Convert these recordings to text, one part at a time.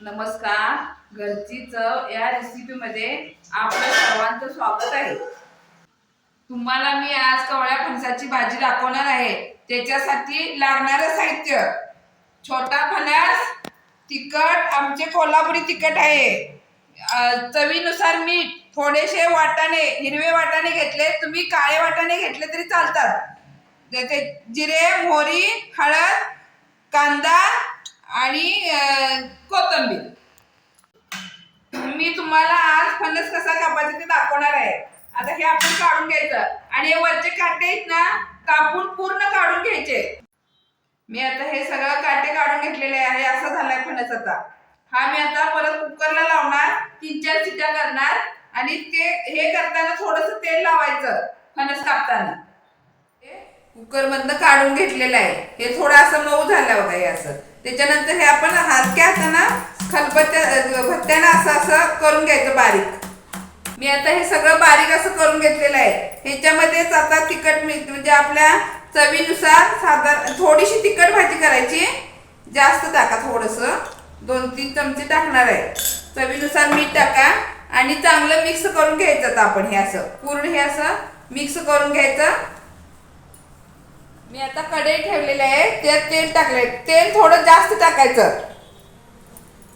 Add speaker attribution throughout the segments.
Speaker 1: नमस्कार. घरची चव या रेसिपीमध्ये आपलं सर्वांचं स्वागत आहे. तुम्हाला मी आज कवळ्या फणसाची भाजी दाखवणार आहे. त्याच्यासाठी लागणारं साहित्य: छोटा फणस, तिखट, आमचे कोल्हापुरी तिखट आहे, चवीनुसार मीठ, थोडेसे वाटाणे, हिरवे वाटाणे घेतले, तुम्ही काळे वाटाणे घेतले तरी चालतात, जिरे, मोहरी, हळद, कांदा आणि कोथिंबीर. मी तुम्हाला आज फणस कसा कापायचा ते दाखवणार आहे. आता हे आपण काढून घ्यायचं आणि हे वरचे काटे आहेत ना, कापून पूर्ण काढून घ्यायचे. मी आता हे सगळं काटे काढून घेतलेले आहे. असा झालाय फणस. आता हा मी आता परत कुकरला लावणार, 3-4 शिट्या करणार आणि हे करताना थोडंसं तेल लावायचं फणस कापताना. कुकर मधनं काढून घेतलेलं आहे. हे थोडं असं मऊ झालं बघा. हे असं त्याच्यानंतर हे आपण हलक्या हातानं भत्त्यानं असं करून घ्यायचं बारीक. मी आता हे सगळं बारीक असं करून घेतलेलं आहे. ह्याच्यामध्येच आता तिखट म्हणजे आपल्या चवीनुसार साधारण थोडीशी तिखट भाजी करायची. जास्त टाका, थोडंसं 2-3 चमचे टाकणार आहे. चवीनुसार मीठ टाका आणि चांगलं मिक्स करून घ्यायचं. आता आपण हे असं पूर्ण हे असं मिक्स करून घ्यायचं. मी आता कढई ठेवलेली आहे, त्यात तेल टाकले. तेल थोडं जास्त टाकायचं.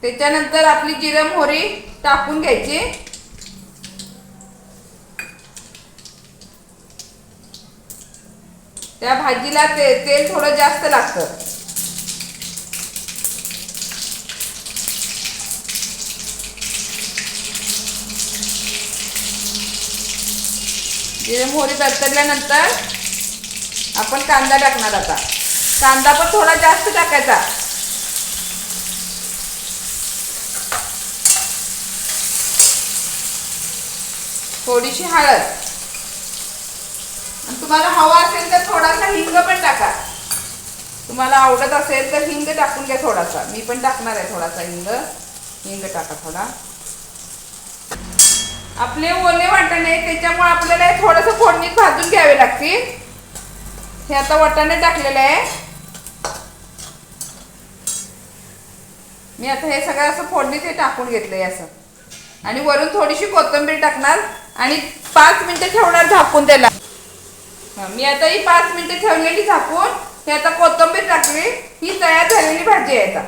Speaker 1: त्याच्यानंतर आपली जिरे मोहरी टाकून घ्यायची. त्या भाजीला तेल थोडं जास्त लागतं. जिरे मोहरी तडतडल्यानंतर आपण कांदा टाकणार. आता कांदा पण थोडा जास्त टाकायचा. थोडीशी हळद आणि तुम्हाला हवा असेल तर थोडासा हिंग पण टाका. तुम्हाला आवडत असेल तर हिंग टाकून घ्या थोडासा. मी पण टाकणार आहे थोडासा हिंग टाका थोडा. आपले ओले वाटाणे त्याच्यामुळे आपल्याला थोडंसं फोडणीत भाजून घ्यावे लागतील. हे आता वाटाणे टाकलेले आहे. मी आता हे सगळं असं फोडणीत टाकून घेतलंय असं आणि वरून थोडीशी कोथिंबीर टाकणार आणि 5 मिनिटं ठेवणार झाकून त्याला. मी आता ही 5 मिनिटं ठेवलेली झाकून. हे आता कोथिंबीर टाकली. ही तयार झालेली भाजी आहे. आता